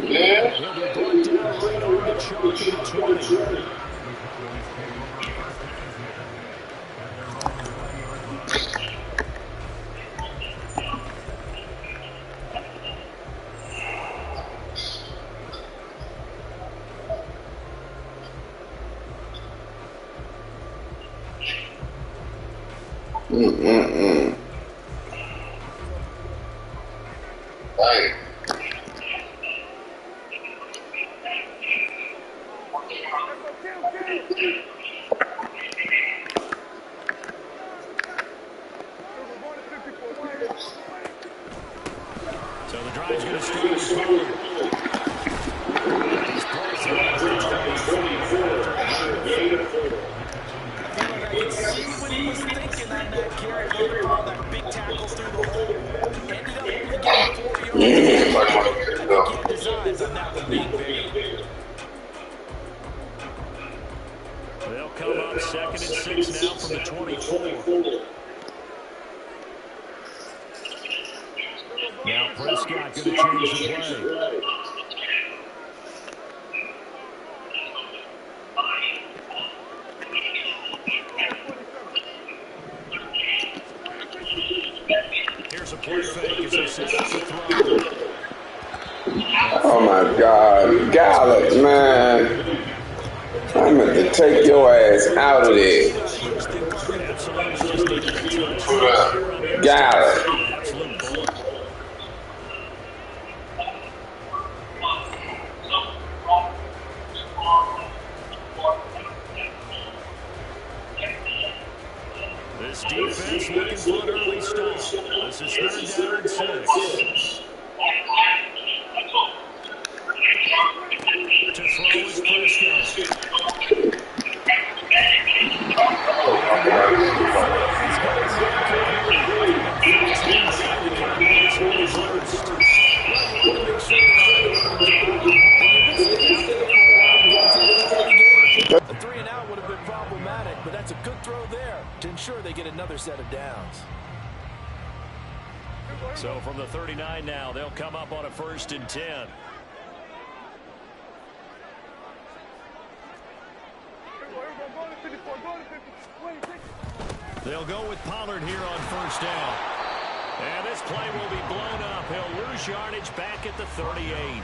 Yeah. He'll be brought down right on the chalk at the 20. Dang. So the drive's going to start at 4. He's brought down at the 24 after a gain of 4. I feel like I could see what he was thinking on that carry. Running all that big tackle through the hole. Ended up only getting 4 yards. I think he had his eyes on that one being big. They'll come up 2nd and 6 now from the 24. Now Prescott going to change the play. Here's a play fake as they set up the throw. Oh my God, Gallup, man. I'm going to take your ass out of there. Gallup. This defense looking for an early stop. This is 3rd down and 6. To throw is Prescott. A 3 and out would have been problematic, but that's a good throw there to ensure they get another set of downs. So from the 39 now, they'll come up on a 1st and 10. They'll go with Pollard here on 1st down. And this play will be blown up. He'll lose yardage back at the 38.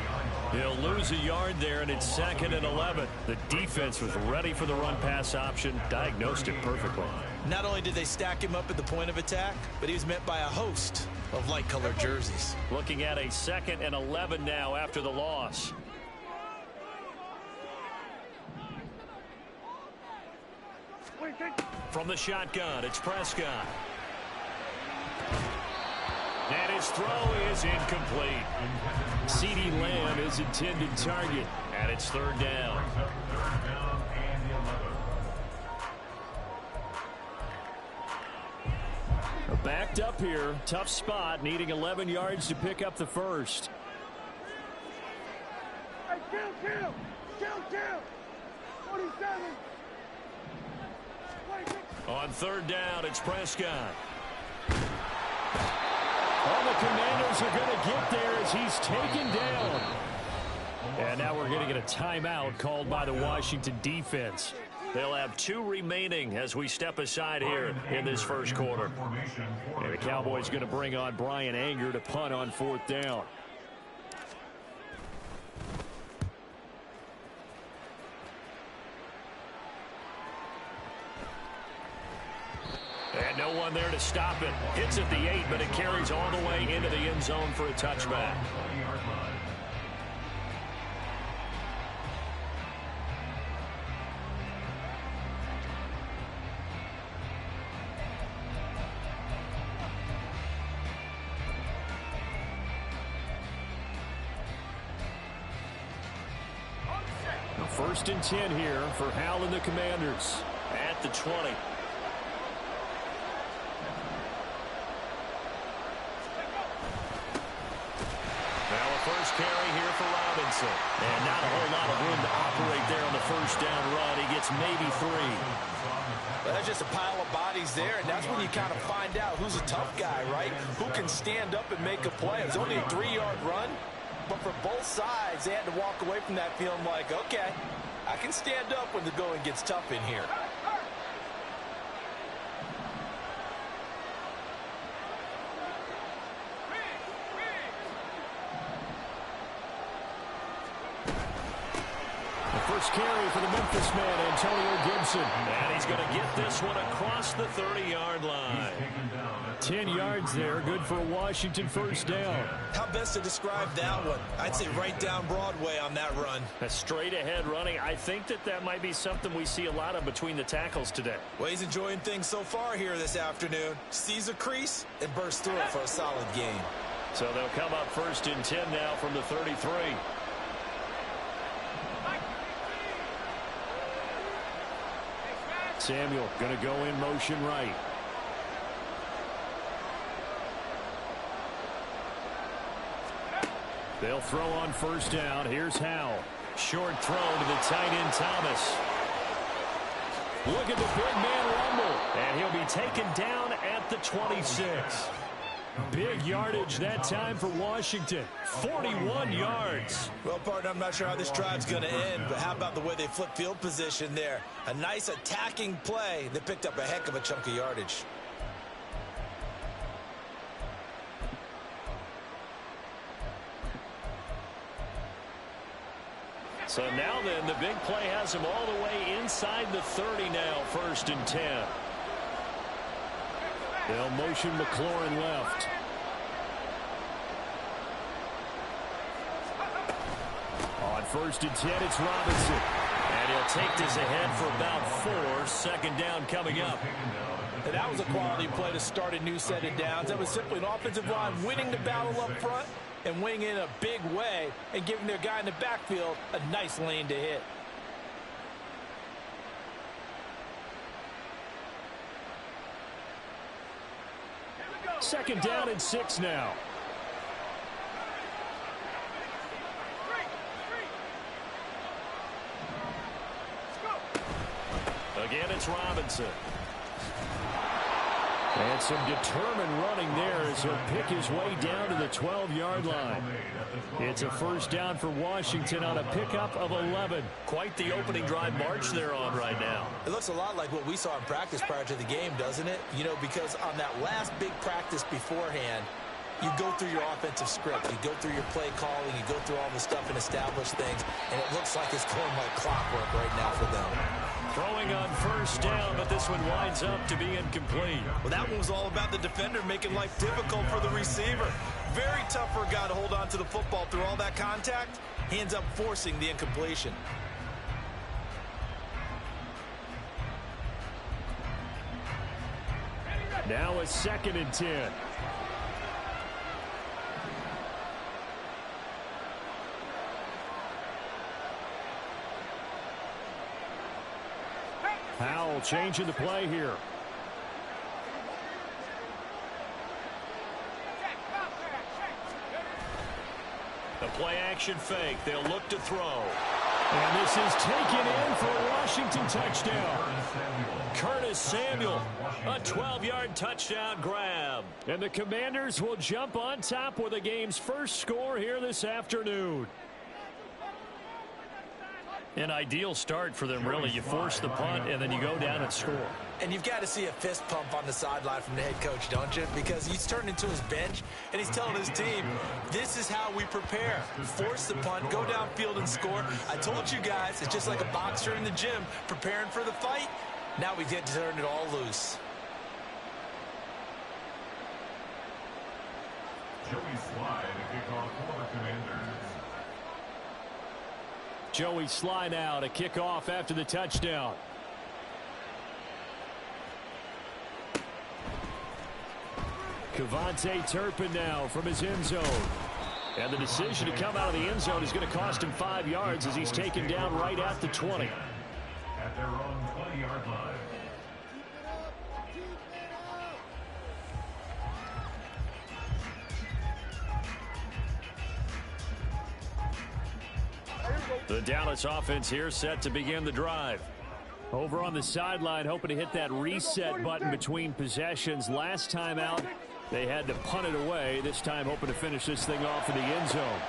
He'll lose a yard there, and it's 2nd and 11. The defense was ready for the run-pass option, diagnosed it perfectly. Not only did they stack him up at the point of attack, but he was met by a host of light-colored jerseys. Looking at a 2nd and 11 now after the loss. From the shotgun, it's Prescott. And his throw is incomplete. CeeDee Lamb is intended target, and it's 3rd down. Backed up here, tough spot, needing 11 yards to pick up the 1st. Hey, kill! 47! On 3rd down, it's Prescott. All the Commanders are going to get there as he's taken down. And now we're going to get a timeout called by the Washington defense. They'll have 2 remaining as we step aside here in this 1st quarter. And the Cowboys going to bring on Brian Anger to punt on 4th down. And no one there to stop it. Hits at the 8, but it carries all the way into the end zone for a touchback. Now 1st and 10 here for Hal and the Commanders at the 20. First carry here for Robinson. And not a whole lot of room to operate there on the 1st down run. He gets maybe 3. Well, that's just a pile of bodies there, and that's when you kind of find out who's a tough guy, right? Who can stand up and make a play. It's only a 3-yard run, But for both sides, they had to walk away from that feeling like, okay, I can stand up when the going gets tough in here. First carry for the Memphis man, Antonio Gibson. And he's going to get this one across the 30-yard line. 10 yards there, good for a Washington first down. How best to describe that one? I'd say right down Broadway on that run. A straight-ahead running. I think that might be something we see a lot of between the tackles today. Well, he's enjoying things so far here this afternoon. Sees a crease and bursts through it for a solid gain. So they'll come up first and 10 now from the 33. Samuel going to go in motion right. They'll throw on first down. Here's Howell. Short throw to the tight end Thomas. Look at the big man rumble. And he'll be taken down at the 26. Big yardage that time for Washington. 41 yards. Well, partner, I'm not sure how this drive's going to end, but how about the way they flip field position there? A nice attacking play that picked up a heck of a chunk of yardage. So now then, the big play has him all the way inside the 30 now, first and 10. They'll motion McLaurin left. On first and 10, it's Robinson. And he'll take this ahead for about 4. Second down coming up. And that was a quality play to start a new set of downs. That was simply an offensive line winning the battle up front and winning in a big way and giving their guy in the backfield a nice lane to hit. Second down and 6 now. Again, it's Robinson. And some determined running there as he'll pick his way down to the 12-yard line. It's a first down for Washington on a pickup of 11. Quite the opening drive march they're on right now. It looks a lot like what we saw in practice prior to the game, doesn't it? You know, because on that last big practice beforehand, you go through your offensive script. You go through your play calling. You go through all the stuff and establish things. And it looks like it's going like clockwork right now for them. Throwing on first down, but this one winds up to be incomplete. Well, that one was all about the defender making life difficult for the receiver. Very tough for a guy to hold on to the football through all that contact. He ends up forcing the incompletion. Now a second and 10. Howell changing the play here. The play action fake. They'll look to throw. And this is taken in for a Washington touchdown. Curtis Samuel, a 12-yard touchdown grab. And the Commanders will jump on top with the game's first score here this afternoon. An ideal start for them, really. You force the punt, and then you go down and score. And you've got to see a fist pump on the sideline from the head coach, don't you? Because he's turned into his bench, and he's telling his team, this is how we prepare. Force the punt, go downfield and score. I told you guys, it's just like a boxer in the gym preparing for the fight. Now we get to turn it all loose. Joey Slye to kick off for the Commanders. Joey Slye now to kick off after the touchdown. Kevontae Turpin now from his end zone. And the decision to come out of the end zone is going to cost him 5 yards as he's taken down right at the 20. At their own 20-yard line. The Dallas offense here set to begin the drive. Over on the sideline, hoping to hit that reset button between possessions. Last time out, they had to punt it away. This time hoping to finish this thing off in the end zone.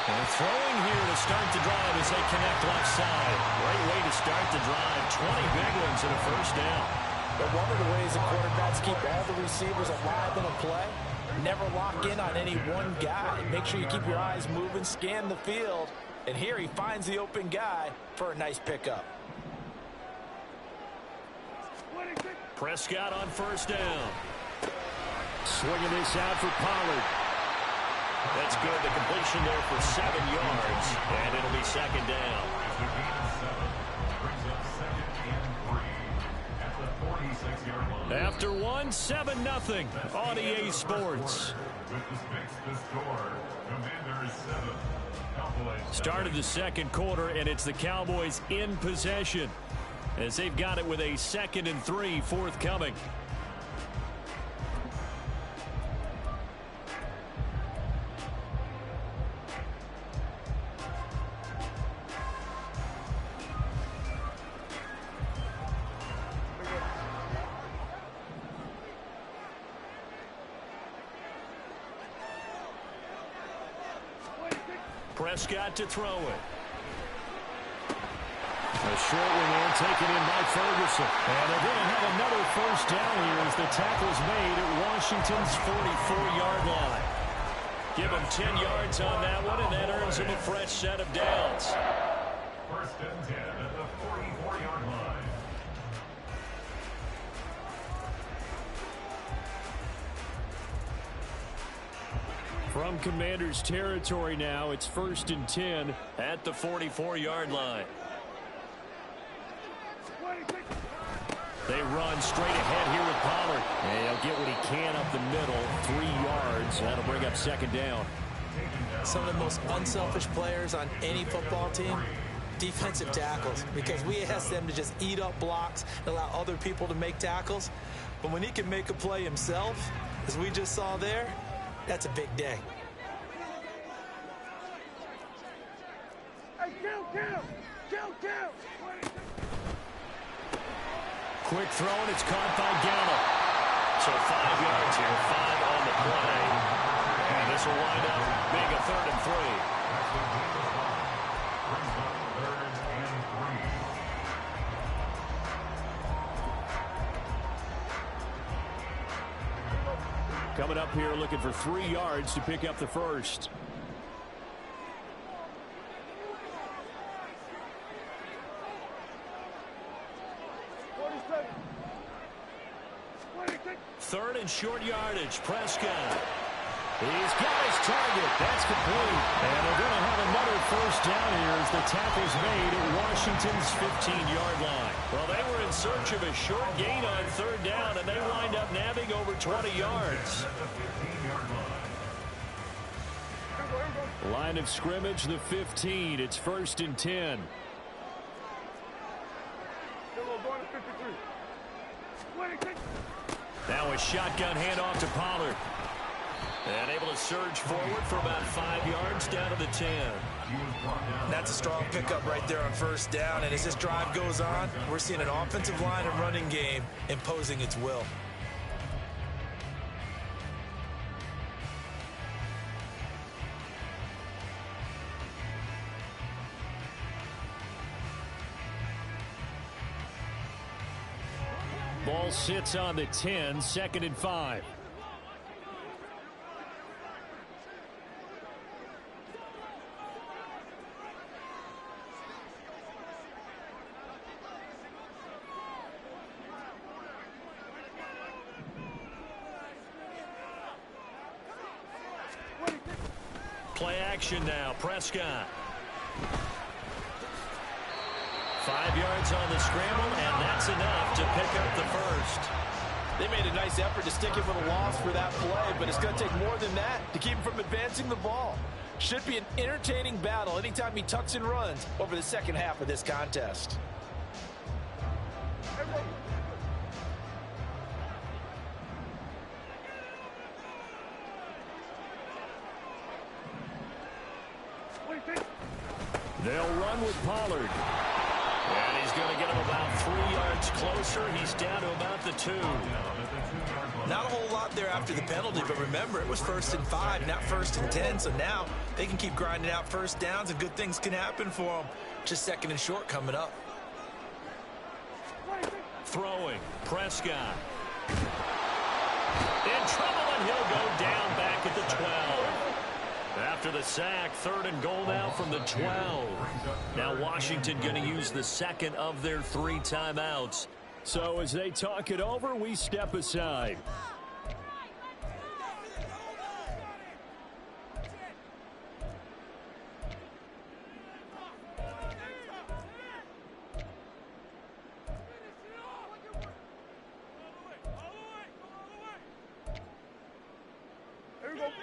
And throwing here to start the drive as they connect left side. Great way to start the drive. 20 big ones and a first down. But one of the ways the quarterbacks keep all the receivers alive in a play, never lock in on any one guy. Make sure you keep your eyes moving, scan the field. And here he finds the open guy for a nice pickup. Prescott on first down. Swinging this out for Pollard. That's good. The completion there for 7 yards. And it'll be second down. After gain of 7, brings up 2nd and 3 at the 46-yard line. After 1, 7-0 on EA Sports. With the stakes to score, Commanders 7. Cowboys 7. Started the second quarter, and it's the Cowboys in possession as they've got it with a 2nd and 3 forthcoming. Prescott to throw it. A short one there taken in by Ferguson. And they're going to have another first down here as the tackle's made at Washington's 44-yard line. Give him 10 yards on that one, and that earns him a fresh set of downs. First and 10 at the 44-yard line. From Commanders territory now, it's 1st and 10 at the 44-yard line. They run straight ahead here with Pollard. And he'll get what he can up the middle, 3 yards. That'll bring up second down. Some of the most unselfish players on any football team, defensive tackles, because we ask them to just eat up blocks and allow other people to make tackles. But when he can make a play himself, as we just saw there, that's a big day. Hey, kill. Quick throw, and it's caught by Gallup. So 5 yards here, 5 on the play. And this will wind up being a 3rd and 3. Coming up here looking for 3 yards to pick up the first. Third and short yardage. Prescott. He's got his target. That's complete. And they're going to have another first down here as the tackle's made at Washington's 15-yard line. Well, they were in search of a short gain on 3rd down, and they wind up nabbing over 20 yards. Line of scrimmage, the 15. It's 1st and 10. Now a shotgun handoff to Pollard. And able to surge forward for about 5 yards down to the 10. That's a strong pickup right there on first down. And as this drive goes on, we're seeing an offensive line and running game imposing its will. Ball sits on the 10, 2nd and 5. Play action now, Prescott. 5 yards on the scramble, and that's enough to pick up the first. They made a nice effort to stick him for the loss for that play, but it's going to take more than that to keep him from advancing the ball. Should be an entertaining battle anytime he tucks and runs over the second half of this contest. They'll run with Pollard. And he's going to get him about 3 yards closer. He's down to about the 2. Not a whole lot there after the penalty, but remember, it was 1st and 5, not 1st and 10, so now they can keep grinding out first downs and good things can happen for them. Just 2nd and short coming up. Throwing, Prescott. In trouble, and he'll go down back at the 12. After the sack, 3rd and goal now from the 12. Now Washington going to use the 2nd of their 3 timeouts. So as they talk it over, we step aside.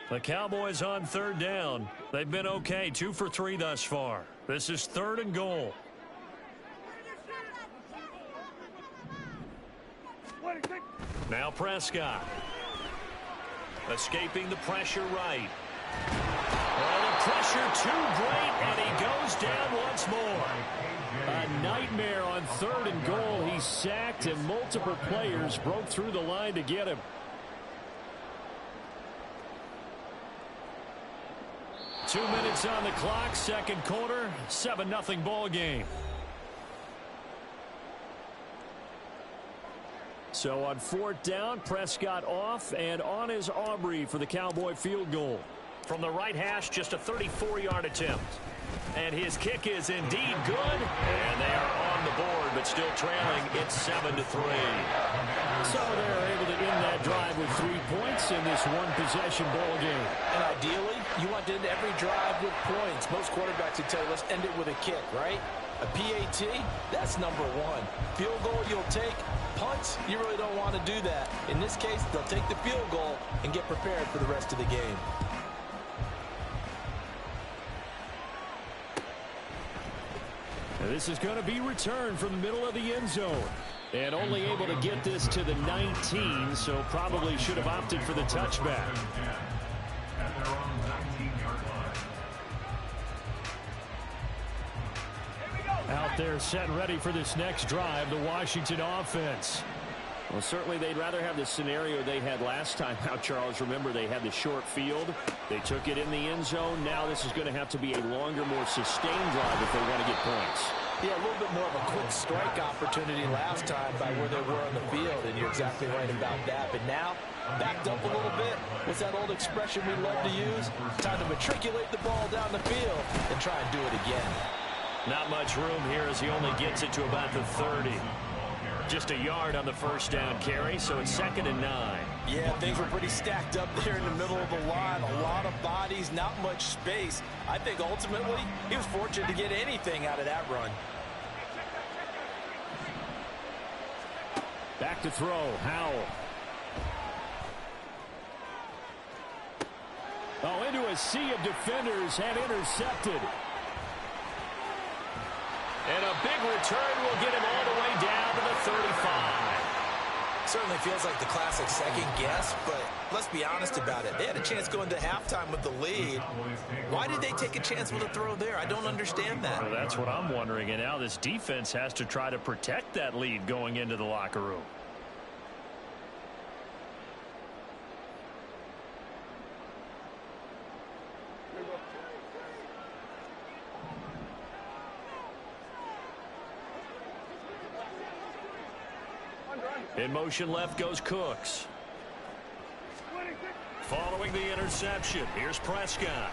The Cowboys on 3rd down. They've been okay, 2 for 3 thus far. This is 3rd and goal. Now Prescott. Escaping the pressure right. Well, the pressure too great, and he goes down once more. A nightmare on 3rd and goal. He's sacked, and multiple players broke through the line to get him. Two minutes on the clock, 2nd quarter, 7-0 ball game. So on 4th down, Prescott off, and on is Aubrey for the Cowboy field goal. From the right hash, just a 34-yard attempt. And his kick is indeed good, and they are on the board, but still trailing. It's 7-3. So they're able to end that drive with 3 points in this one-possession ball game. And ideally, you want to end every drive with points. Most quarterbacks would tell you, let's end it with a kick, right? A PAT, that's number 1. Field goal, you'll take. Punts, you really don't want to do that. In this case, they'll take the field goal and get prepared for the rest of the game. Now this is going to be returned from the middle of the end zone. And only able to get this to the 19, so probably should have opted for the touchback. At their own 19-yard line. Out there set and ready for this next drive, the Washington offense. Well, certainly they'd rather have the scenario they had last time out, Charles. Remember, they had the short field. They took it in the end zone. Now this is going to have to be a longer, more sustained drive if they want to get points. Yeah, a little bit more of a quick strike opportunity last time by where they were on the field, and you're exactly right about that. But now, backed up a little bit. What's that old expression we love to use? Time to matriculate the ball down the field and try and do it again. Not much room here as he only gets it to about the 30. Just a yard on the first down carry, so it's 2nd and 9. Yeah, things were pretty stacked up there in the middle of the line. A lot of bodies, not much space. I think ultimately he was fortunate to get anything out of that run. Back to throw, Howell. Oh, into a sea of defenders and intercepted. And a big return will get him all the way down to the 35. Certainly feels like the classic second guess, but let's be honest about it. They had a chance going to halftime with the lead. Why did they take a chance with a throw there? I don't understand that. Well, that's what I'm wondering, and now this defense has to try to protect that lead going into the locker room. In motion left goes Cooks. Following the interception, here's Prescott.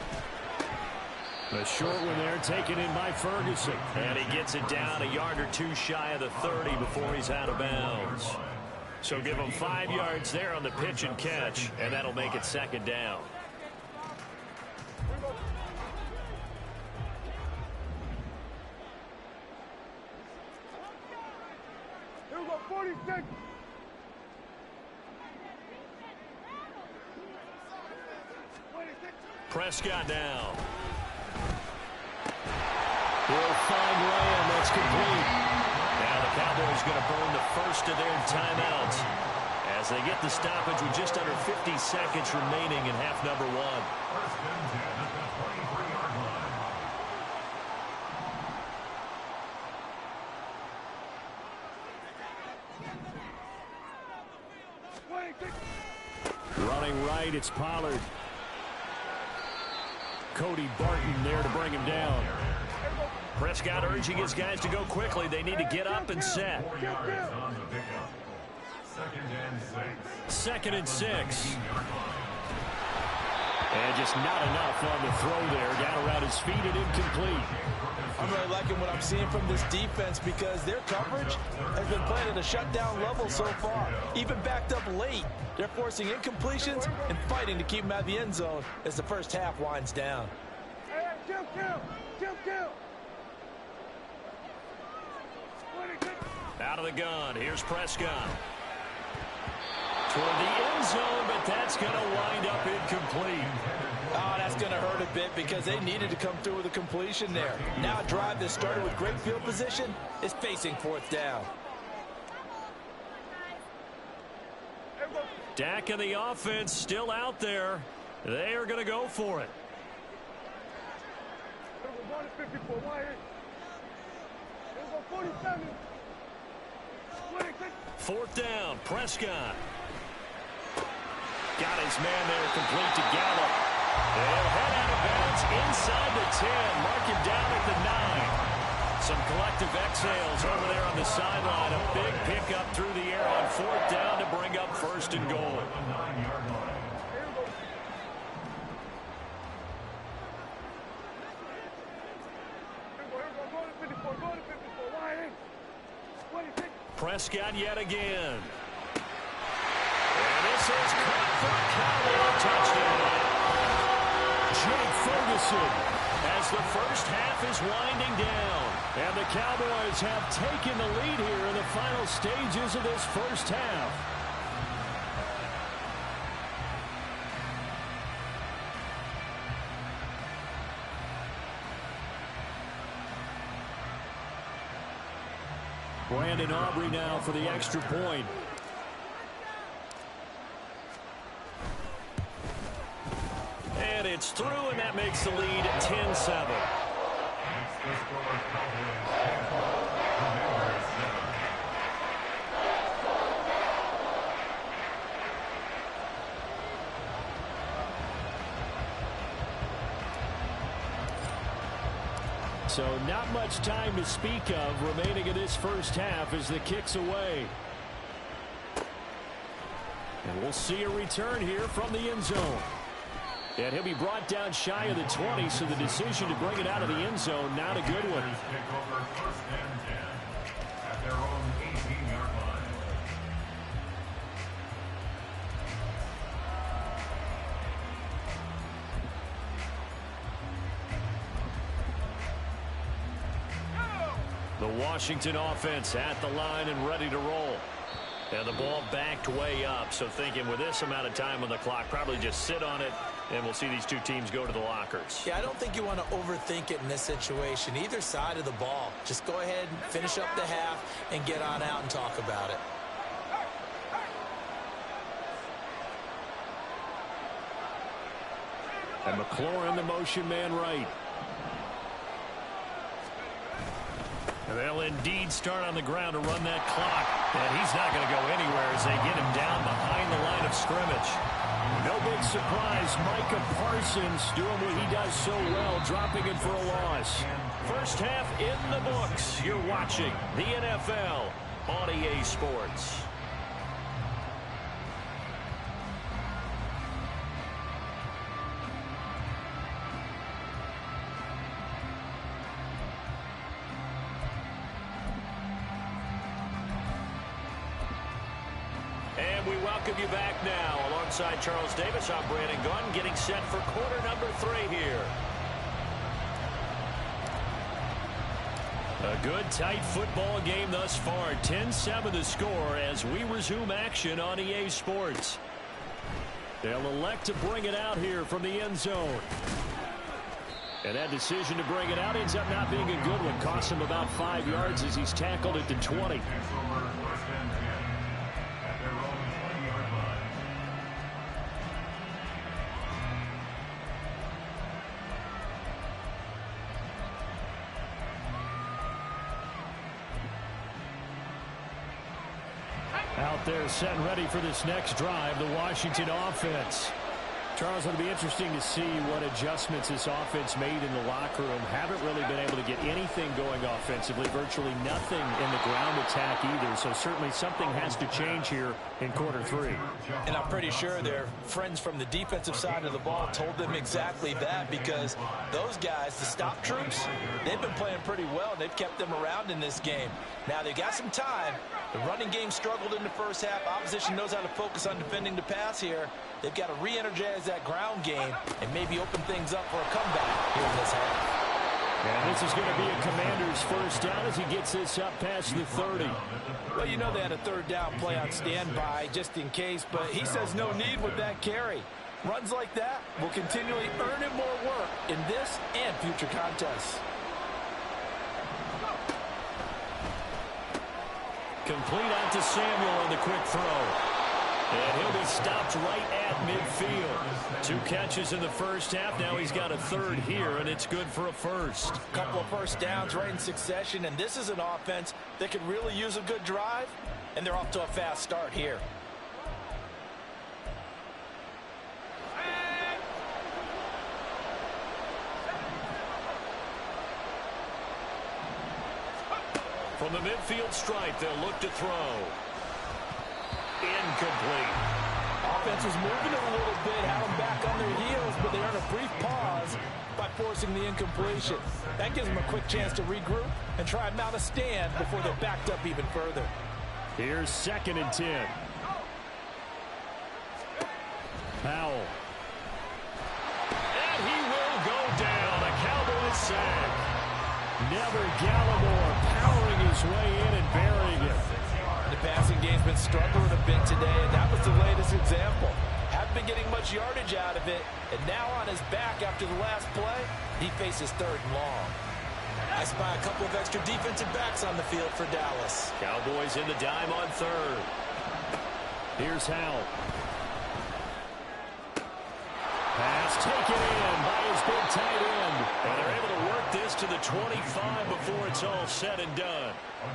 The short one there taken in by Ferguson. And he gets it down a yard or two shy of the 30 before he's out of bounds. So give him 5 yards there on the pitch and catch, and that'll make it 2nd down. Here we go, 46. Prescott now. He'll find Lamb. That's complete. Now the Cowboys going to burn the first of their timeouts as they get the stoppage with just under 50 seconds remaining in half number 1. First and 10 at the 23-yard line. 26. playing right. It's Pollard. Cody Barton there to bring him down. Prescott urging his guys to go quickly. They need to get up and set. 4 yards on the pickup. 2nd and 6. 2nd and 6. And just not enough on the throw there. Down around his feet and incomplete. I'm really liking what I'm seeing from this defense because their coverage has been playing at a shutdown level so far. Even backed up late, they're forcing incompletions and fighting to keep them out of the end zone as the first half winds down. Hey, kill. Out of the gun. Here's Prescott. Toward the end zone, but that's going to wind up incomplete. Oh, that's going to hurt a bit because they needed to come through with a completion there. Now a drive that started with great field position is facing 4th down. Dak and the offense still out there. They are going to go for it. 4th down, Prescott. Got his man there, complete to Gallup. They'll head out of bounds inside the 10. Mark him down at the 9. Some collective exhales over there on the sideline. A big pickup through the air on 4th down to bring up 1st and goal. Prescott yet again. And this is caught for a Cowboy touchdown. Jake Ferguson as the first half is winding down. And the Cowboys have taken the lead here in the final stages of this first half. Brandon Aubrey now for the extra point. And it's through, and that makes the lead 10-7. So not much time to speak of remaining in this first half as the kick's away. And we'll see a return here from the end zone. And he'll be brought down shy of the 20, so the decision to bring it out of the end zone, not a good one. At their own 18-yard line. The Washington offense at the line and ready to roll. And the ball backed way up, so thinking with this amount of time on the clock, probably just sit on it, and we'll see these two teams go to the lockers. Yeah, I don't think you want to overthink it in this situation. Either side of the ball. Just go ahead and finish up the half and get on out and talk about it. And McLaurin, the motion man right. And they'll indeed start on the ground to run that clock. And he's not going to go anywhere as they get him down behind the line of scrimmage. No big surprise. Micah Parsons doing what he does so well, dropping it for a loss. First half in the books. You're watching the NFL on EA Sports. We welcome you back now. Alongside Charles Davis, I'm Brandon Gunn, getting set for quarter number 3 here. A good, tight football game thus far. 10-7 the score as we resume action on EA Sports. They'll elect to bring it out here from the end zone. And that decision to bring it out ends up not being a good one. Costs him about 5 yards as he's tackled at the 20. Out there set and ready for this next drive, the Washington offense. Charles, it'll be interesting to see what adjustments this offense made in the locker room. Haven't really been able to get anything going offensively, virtually nothing in the ground attack either. So certainly something has to change here in quarter three. And I'm pretty sure their friends from the defensive side of the ball told them exactly that, because those guys, the stop troops, they've been playing pretty well, and they've kept them around in this game. Now, they've got some time. The running game struggled in the first half. Opposition knows how to focus on defending the pass here. They've got to re-energize that ground game and maybe open things up for a comeback here in this half. And this is going to be a Commander's first down as he gets this up past the 30. Well, you know they had a third down play on standby just in case, but he says no need with that carry. Runs like that will continually earn him more work in this and future contests. Complete out to Samuel on the quick throw. And he'll be stopped right at midfield. 2 catches in the first half. Now he's got a third here, and it's good for a first. Couple of first downs right in succession, and this is an offense that could really use a good drive, and they're off to a fast start here. From the midfield stripe, they'll look to throw. Incomplete. Offense was moving it a little bit, had them back on their heels, but they earned a brief pause by forcing the incompletion. That gives them a quick chance to regroup and try and mount a stand before they're backed up even further. Here's 2nd and 10. Powell. And he will go down. A Cowboys sack. Never Gallimore powering his way in and burying it. The passing game's been struggling a bit today, and that was the latest example. Haven't been getting much yardage out of it, and now on his back after the last play, he faces 3rd and long. I spy a couple of extra defensive backs on the field for Dallas. Cowboys in the dime on 3rd. Here's Howell. Pass taken in by his big tight end. And they're able to work this to the 25 before it's all said and done.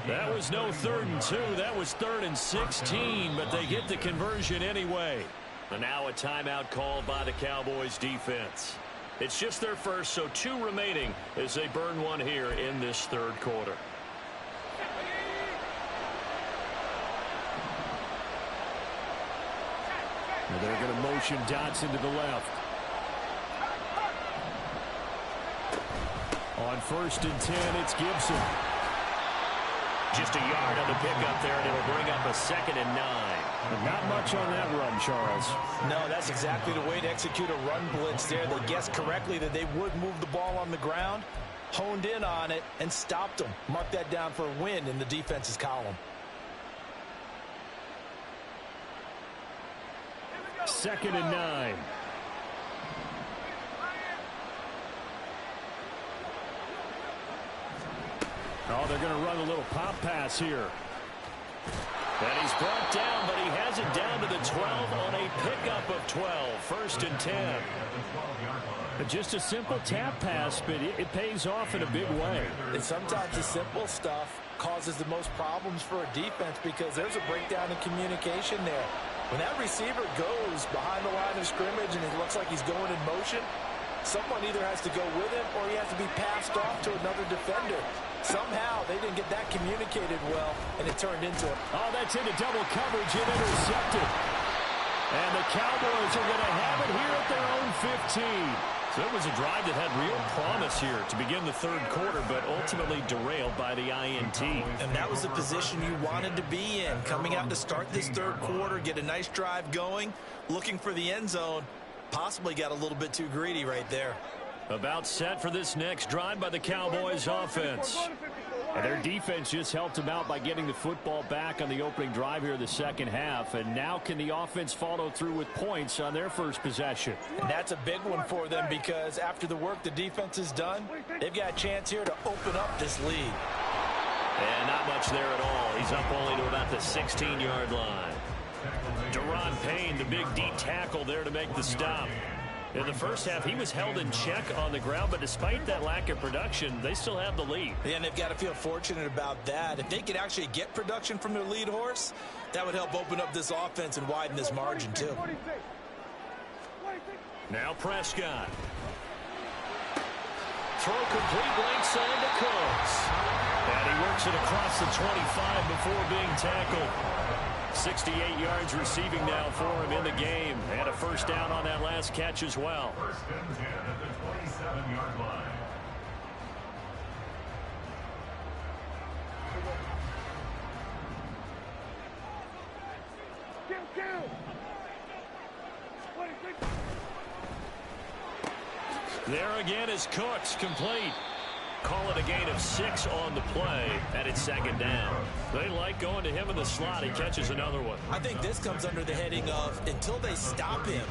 That was no 3rd and 2. That was 3rd and 16, but they get the conversion anyway. And now a timeout called by the Cowboys defense. It's just their first, so 2 remaining as they burn one here in this 3rd quarter. And they're going to motion Dotson to the left. On 1st and 10, it's Gibson. Just a yard on the pickup there, and it'll bring up a 2nd and 9. But not much on that run, Charles. No, that's exactly the way to execute a run blitz there. They guessed correctly that they would move the ball on the ground, honed in on it, and stopped them. Mark that down for a win in the defense's column. 2nd and 9. Oh, they're going to run a little pop pass here. And he's brought down, but he has it down to the 12 on a pickup of 12. 1st and 10. Just a simple tap pass, but it pays off in a big way. And sometimes the simple stuff causes the most problems for a defense because there's a breakdown in communication there. When that receiver goes behind the line of scrimmage and it looks like he's going in motion, someone either has to go with him or he has to be passed off to another defender. Somehow they didn't get that communicated well, and it turned into it. Oh, that's into double coverage and intercepted. And the Cowboys are going to have it here at their own 15. So it was a drive that had real promise here to begin the 3rd quarter, but ultimately derailed by the INT. And that was the position you wanted to be in. Coming out to start this 3rd quarter, get a nice drive going, looking for the end zone. Possibly got a little bit too greedy right there. About set for this next drive by the Cowboys offense. And their defense just helped them out by getting the football back on the opening drive here in the 2nd half. And now can the offense follow through with points on their first possession? And that's a big one for them because after the work the defense has done, they've got a chance here to open up this lead. And not much there at all. He's up only to about the 16-yard line. Daron Payne, the big D tackle there to make the stop. In the first half, he was held in check on the ground, but despite that lack of production, they still have the lead. Yeah, and they've got to feel fortunate about that. If they could actually get production from their lead horse, that would help open up this offense and widen this margin, too. Now Prescott. Throw complete length side to Cooks. And he works it across the 25 before being tackled. 68 yards receiving now for him in the game. And a first down on that last catch as well. First and 10 at the 27-yard line. There again is Cooks, complete. Call it a gain of 6 on the play, and it's second down. They like going to him in the slot. He catches another one. I think this comes under the heading of until they stop him,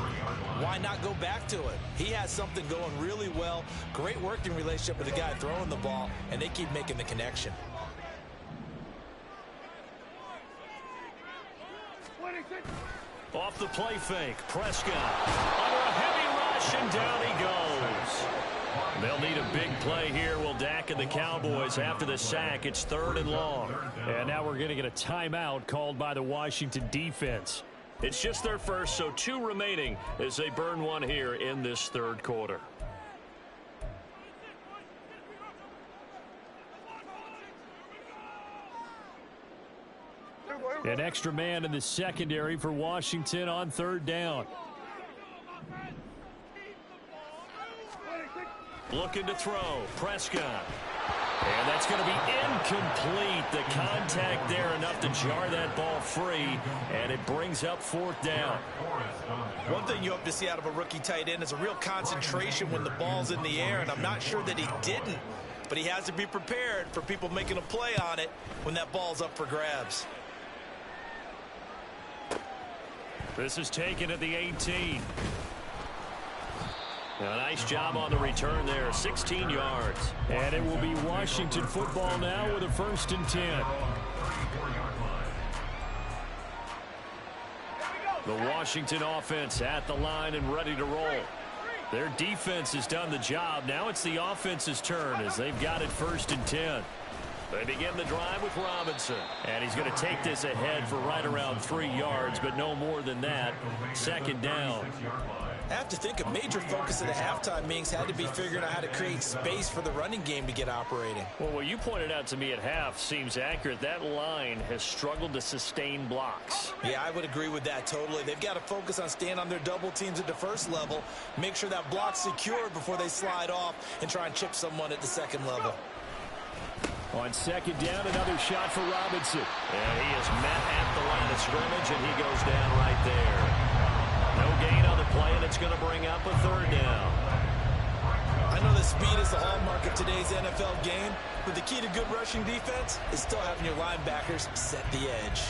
why not go back to it? He has something going really well, great working relationship with the guy throwing the ball, and they keep making the connection. Off the play fake, Prescott under a heavy rush, and down he goes. They'll need a big play here. Will Dak and the Cowboys after the sack. It's 3rd and long. And now we're going to get a timeout called by the Washington defense. It's just their first, so 2 remaining as they burn one here in this 3rd quarter. An extra man in the secondary for Washington on 3rd down. Looking to throw. Prescott. And that's going to be incomplete. The contact there enough to jar that ball free. And it brings up 4th down. One thing you hope to see out of a rookie tight end is a real concentration when the ball's in the air. And I'm not sure that he didn't. But he has to be prepared for people making a play on it when that ball's up for grabs. This is taken at the 18. A nice job on the return there, 16 yards. And it will be Washington football now with a 1st and 10. The Washington offense at the line and ready to roll. Their defense has done the job. Now it's the offense's turn as they've got it 1st and 10. They begin the drive with Robinson. And he's going to take this ahead for right around 3 yards, but no more than that. 2nd down. I have to think a major focus at the halftime meetings had to be figuring out how to create space for the running game to get operating. Well, what you pointed out to me at half seems accurate. That line has struggled to sustain blocks. Yeah, I would agree with that totally. They've got to focus on staying on their double teams at the first level, make sure that block's secured before they slide off and try and chip someone at the second level. On 2nd down, another shot for Robinson. And he is met at the line of scrimmage, and he goes down right there. No gain on the play, and it's going to bring up a 3rd down. I know that speed is the hallmark of today's NFL game, but the key to good rushing defense is still having your linebackers set the edge.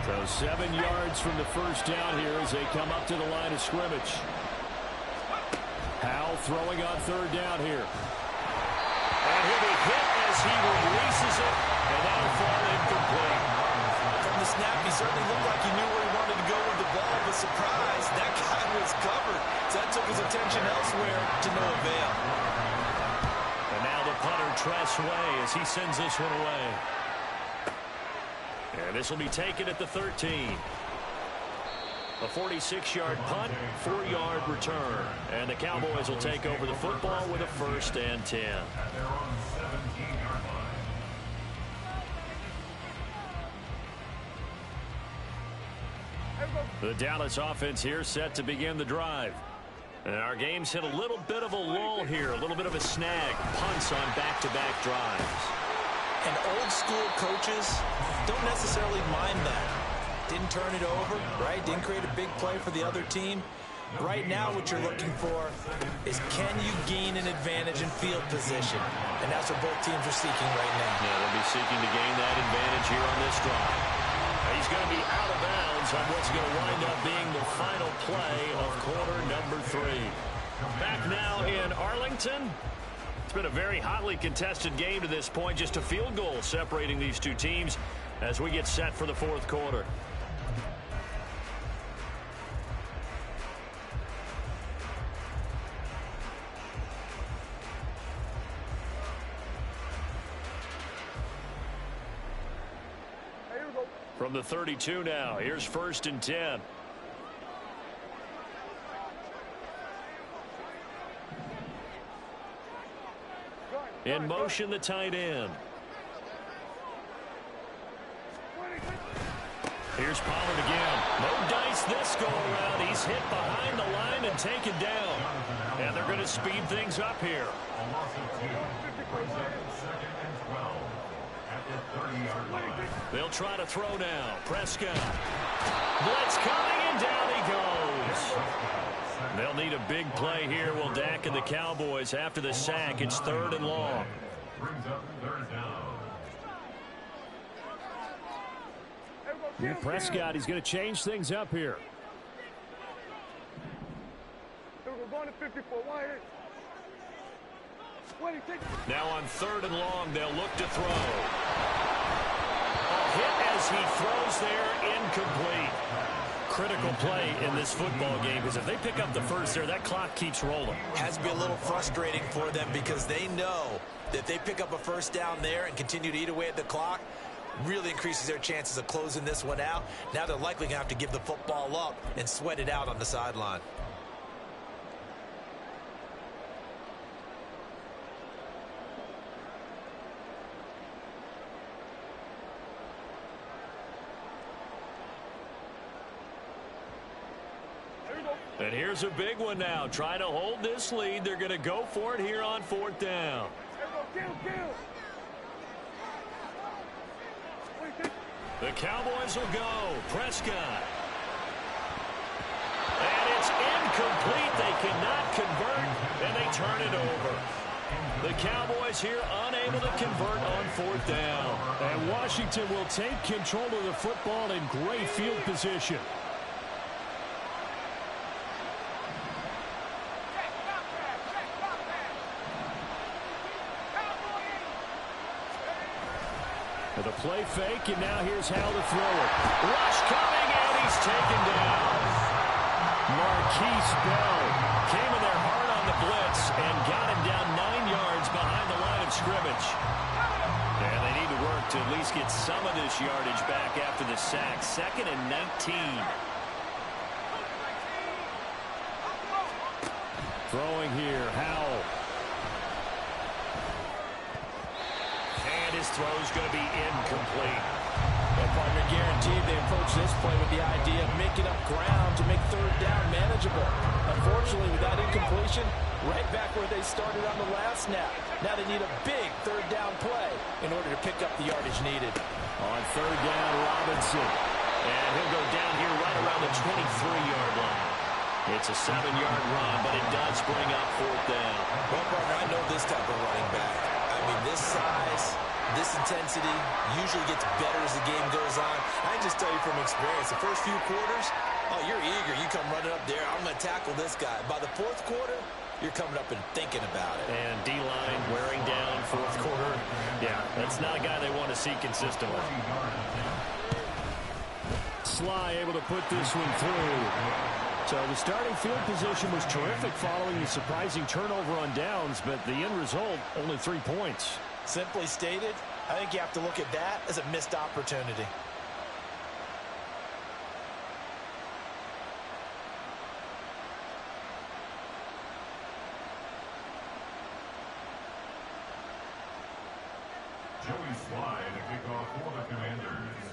So 7 yards from the first down here as they come up to the line of scrimmage. Howell throwing on 3rd down here. And he'll be hit as he releases it, and that'll fall incomplete. From the snap, he certainly looked like he knew where he wanted to go with the ball, but surprise, that guy was covered. So that took his attention elsewhere to no avail. And now the punter, Tress Way, as he sends this one away. And this will be taken at the 13. A 46-yard punt, 4-yard return. And the Cowboys will take over the football with a 1st and 10. The Dallas offense here set to begin the drive. And our game's hit a little bit of a lull here, a little bit of a snag. Punts on back-to-back drives. And old-school coaches don't necessarily mind that. Didn't turn it over, right? Didn't create a big play for the other team. Right now what you're looking for is can you gain an advantage in field position? And that's what both teams are seeking right now. Yeah, they'll be seeking to gain that advantage here on this drive. He's going to be out of bounds on what's going to wind up being the final play of quarter number 3. Back now in Arlington. It's been a very hotly contested game to this point. Just a field goal separating these two teams as we get set for the 4th quarter. From the 32 now, here's 1st and 10. In motion, the tight end. Here's Pollard again. No dice this go around. He's hit behind the line and taken down. And they're going to speed things up here. A loss of 2. Brings up 2nd and 12 at the 30-yard line. They'll try to throw now. Prescott. Blitz coming, and down he goes. They'll need a big play here. Will Dak and the Cowboys after the sack. It's 3rd and long. Brings up 3rd down. Prescott, he's going to change things up here. We're going to 54. Now on 3rd and long, they'll look to throw. A hit as he throws there, incomplete. Critical play in this football game, because if they pick up the first there, that clock keeps rolling. Has to be a little frustrating for them because they know that if they pick up a first down there and continue to eat away at the clock, really increases their chances of closing this one out. Now they're likely going to have to give the football up and sweat it out on the sideline. And here's a big one now. Trying to hold this lead. They're going to go for it here on 4th down. The Cowboys will go. Prescott. And it's incomplete. They cannot convert, and they turn it over. The Cowboys here unable to convert on 4th down. And Washington will take control of the football in great field position. The play fake, and now here's how to throw it. Rush coming, and he's taken down. Marquise Bell came in there hard on the blitz and got him down 9 yards behind the line of scrimmage. And they need to work to at least get some of this yardage back after the sack. 2nd and 19. Throwing here, Howell. His throw's going to be incomplete. Well, partner, guaranteed they approach this play with the idea of making up ground to make 3rd down manageable. Unfortunately, with that incompletion, right back where they started on the last snap. Now they need a big 3rd down play in order to pick up the yardage needed. On 3rd down, Robinson. And he'll go down here right around the 23-yard line. It's a 7-yard run, but it does bring up 4th down. Well, partner, I know this type of running back. I mean, this size, this intensity usually gets better as the game goes on. I can just tell you from experience, the first few quarters, oh, you're eager. You come running up there. I'm going to tackle this guy. By the 4th quarter, you're coming up and thinking about it. And D-line wearing down 4th quarter. Yeah, that's not a guy they want to see consistently. Sly able to put this one through. So the starting field position was terrific following the surprising turnover on downs, but the end result, only 3 points. Simply stated, I think you have to look at that as a missed opportunity. Joey Sly to kick off for the Commanders.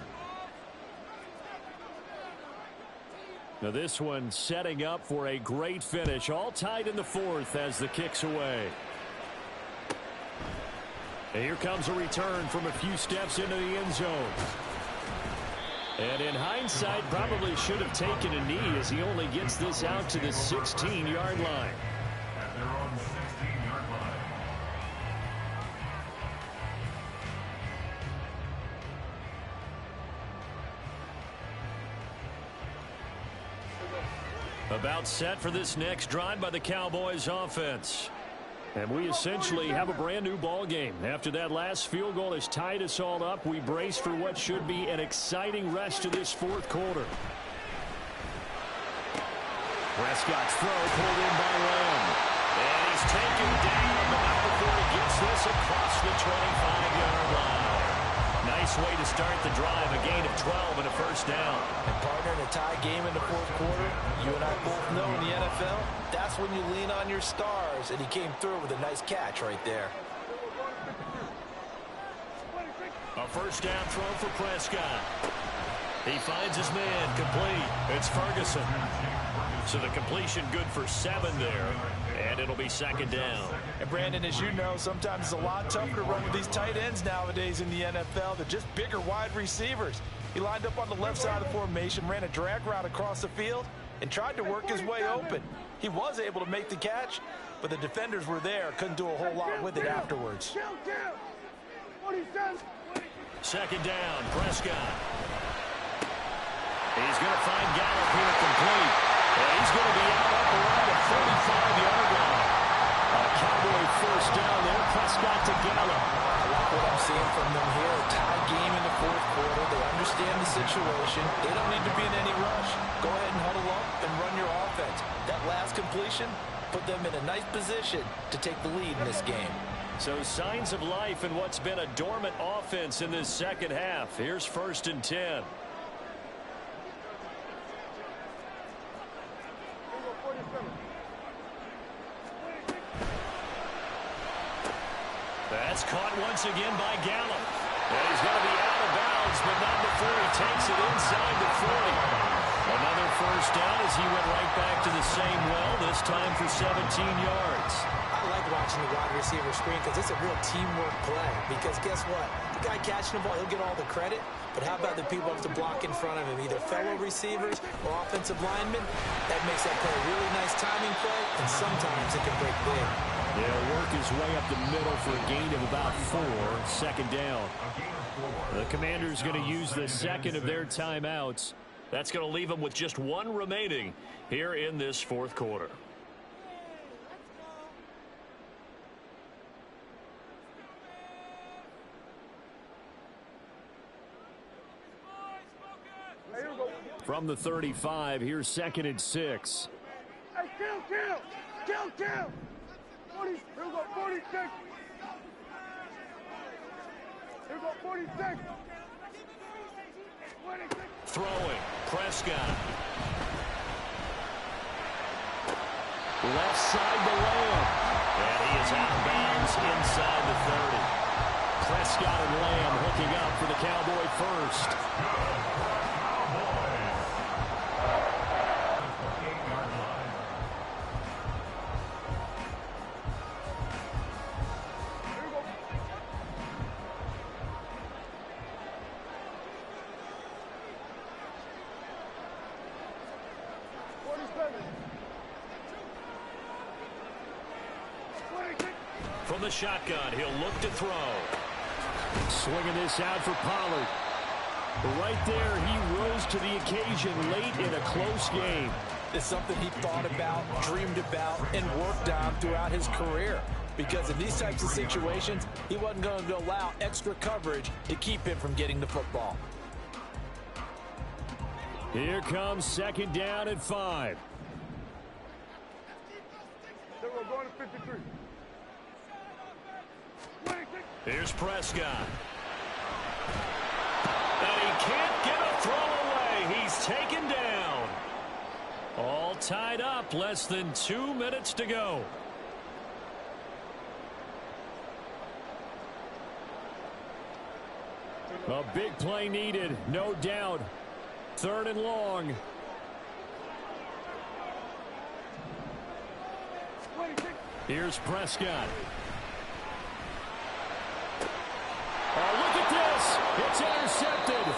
Now this one setting up for a great finish. All tied in the 4th as the kick's away. And here comes a return from a few steps into the end zone. And in hindsight, probably should have taken a knee as he only gets this out to the 16-yard line. At their own 16-yard line. About set for this next drive by the Cowboys offense. And we essentially have a brand new ball game. After that last field goal has tied us all up, we brace for what should be an exciting rest of this 4th quarter. Prescott's throw pulled in by Lamb. And he's taken down, but not before he gets this across the 25-yard line. Nice way to start the drive, a gain of 12 and a first down. And partner, in a tie game in the fourth quarter, you and I both know in the NFL, that's when you lean on your stars, and he came through with a nice catch right there. A first down throw for Prescott. He finds his man, complete. It's Ferguson. So the completion good for 7 there, and it'll be second down. And Brandon, as you know, sometimes it's a lot tougher to run with these tight ends nowadays in the NFL. They're just bigger wide receivers. He lined up on the left side of the formation, ran a drag route across the field, and tried to work his way open. He was able to make the catch, but the defenders were there, couldn't do a whole lot with it afterwards. Second down, Prescott. He's going to find Gallup here complete. And he's going to be out up around the 45-yard line. A Cowboy first down there. Prescott to Gallup. I like what I'm seeing from them here. A tie game in the fourth quarter. They understand the situation. They don't need to be in any rush. Go ahead and huddle up and run your offense. That last completion put them in a nice position to take the lead in this game. So signs of life in what's been a dormant offense in this second half. Here's 1st and 10. That's caught once again by Gallup. And he's going to be out of bounds, but not before he takes it inside the 40. Another first down as he went right back to the same well, this time for 17 yards. I like watching the wide receiver screen because it's a real teamwork play. Because guess what? The guy catching the ball, he'll get all the credit. But how about the people have to block in front of him, either fellow receivers or offensive linemen? That makes that play a really nice timing play, and sometimes it can break big. They'll work his way up the middle for a gain of about 4, second down. The Commanders going to use the second of their timeouts. That's going to leave them with just 1 remaining here in this fourth quarter. From the 35, here's 2nd and 6. Hey, kill! 40, here we go, 46. Here we go, 46. 26. Throwing, Prescott. Left side to Lamb. And he is out of bounds inside the 30. Prescott and Lamb hooking up for the Cowboy first. From the shotgun, he'll look to throw. Swinging this out for Pollard. Right there, he rose to the occasion late in a close game. It's something he thought about, dreamed about, and worked on throughout his career. Because in these types of situations, he wasn't going to allow extra coverage to keep him from getting the football. Here comes 2nd down and 5. Then we're going to 53. Here's Prescott. And he can't get a throw away. He's taken down. All tied up. Less than 2 minutes to go. A big play needed, no doubt. 3rd and long. Here's Prescott. Oh, look at this. It's intercepted.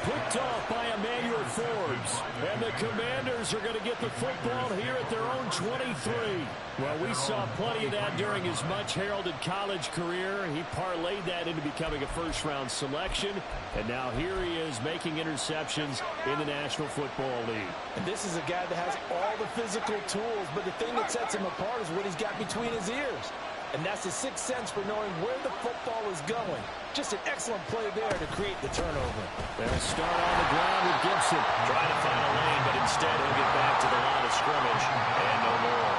Picked off by Emmanuel Forbes. And the Commanders are going to get the football here at their own 23. Well, we saw plenty of that during his much-heralded college career. He parlayed that into becoming a first-round selection. And now here he is making interceptions in the National Football League. And this is a guy that has all the physical tools, but the thing that sets him apart is what he's got between his ears. And that's the sixth sense for knowing where the football is going. Just an excellent play there to create the turnover. They'll start on the ground with Gibson. Trying to find a lane, but instead he'll get back to the line of scrimmage. And no more.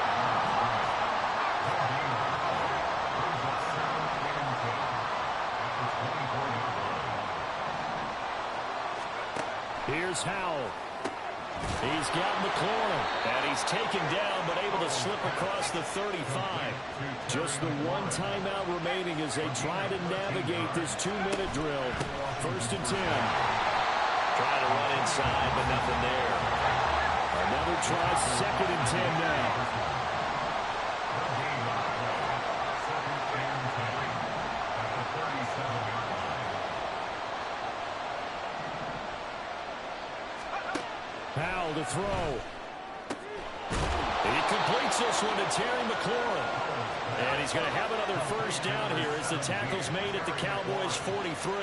Here's Howell. He's got McLaurin, and he's taken down, but able to slip across the 35. Just the one timeout remaining as they try to navigate this 2-minute drill. 1st and 10. Trying to run inside, but nothing there. Another try, 2nd and 10 now. Powell to throw. He completes this one to Terry McLaurin. And he's going to have another 1st down here as the tackle's made at the Cowboys' 43.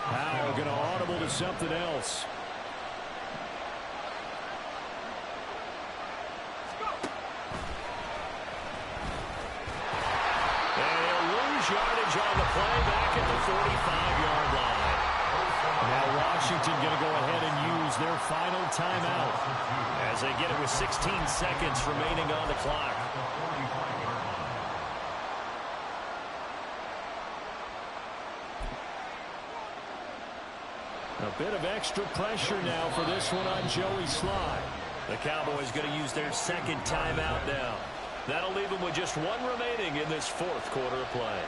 Powell going to audible to something else. And he'll lose yardage on the play back at the 45-yard line. Now Washington going to go ahead and use their final timeout as they get it with 16 seconds remaining on the clock. A bit of extra pressure now for this one on Joey Slye. The Cowboys going to use their 2nd timeout now. That'll leave them with just 1 remaining in this 4th quarter of play.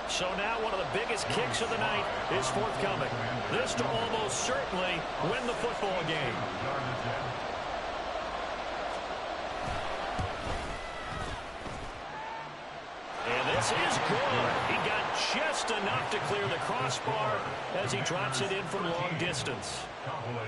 So now one of the biggest kicks of the night is forthcoming. This to almost certainly win the football game. And this is good. He got just enough to clear the crossbar as he drops it in from long distance.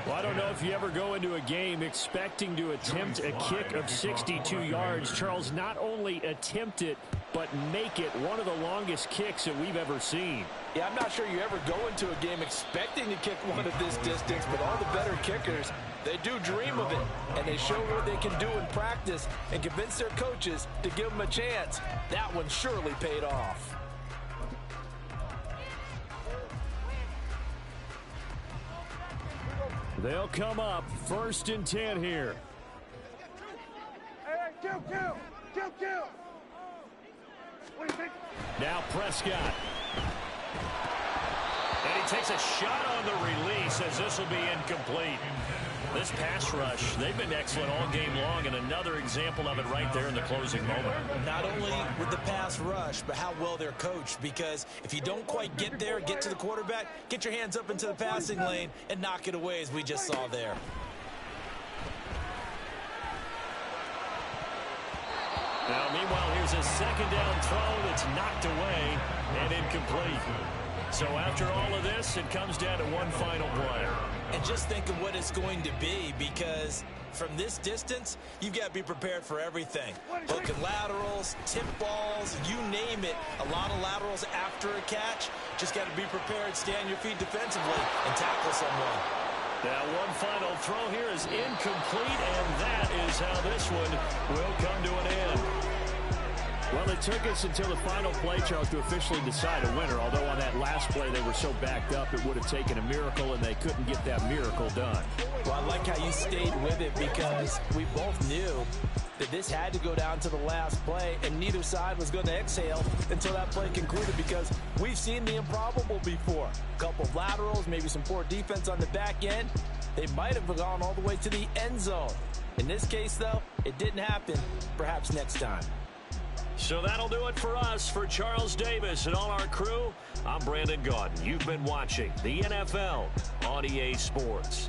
Well, I don't know if you ever go into a game expecting to attempt a kick of 62 yards. Charles, not only attempt it, but make it one of the longest kicks that we've ever seen. Yeah, I'm not sure you ever go into a game expecting to kick one at this distance, but all the better kickers, they do dream of it, and they show what they can do in practice and convince their coaches to give them a chance. That one surely paid off. They'll come up 1st and 10 here. Hey, kill! What do you think? Now Prescott. And he takes a shot on the release as this will be incomplete. This pass rush, they've been excellent all game long, and another example of it right there in the closing moment. Not only with the pass rush, but how well they're coached, because if you don't quite get there, get to the quarterback, get your hands up into the passing lane and knock it away as we just saw there. Now, meanwhile, here's a 2nd down throw that's knocked away and incomplete. So after all of this, it comes down to one final play. And just think of what it's going to be, because from this distance, you've got to be prepared for everything. Hook and laterals, tip balls, you name it. A lot of laterals after a catch. Just got to be prepared, stay on your feet defensively, and tackle someone. Now one final throw here is incomplete, and that is how this one will come to an end. Well, it took us until the final play, Charles, to officially decide a winner, although on that last play they were so backed up it would have taken a miracle, and they couldn't get that miracle done. Well, I like how you stayed with it, because we both knew that this had to go down to the last play, and neither side was going to exhale until that play concluded, because we've seen the improbable before. A couple of laterals, maybe some poor defense on the back end. They might have gone all the way to the end zone. In this case, though, it didn't happen. Perhaps next time. So that'll do it for us. For Charles Davis and all our crew, I'm Brandon Gaudin. You've been watching the NFL on EA Sports.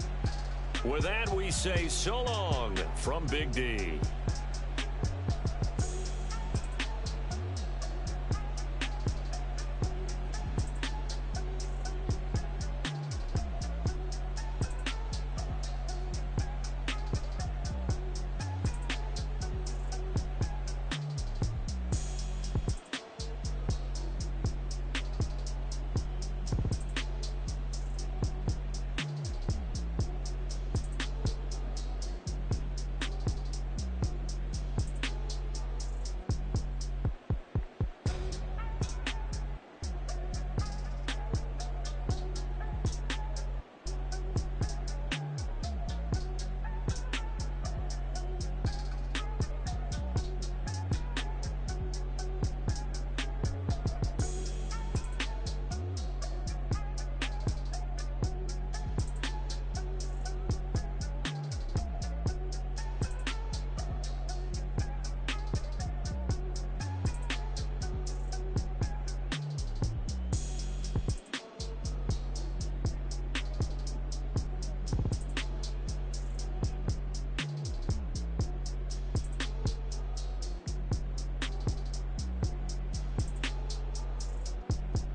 With that, we say so long from Big D.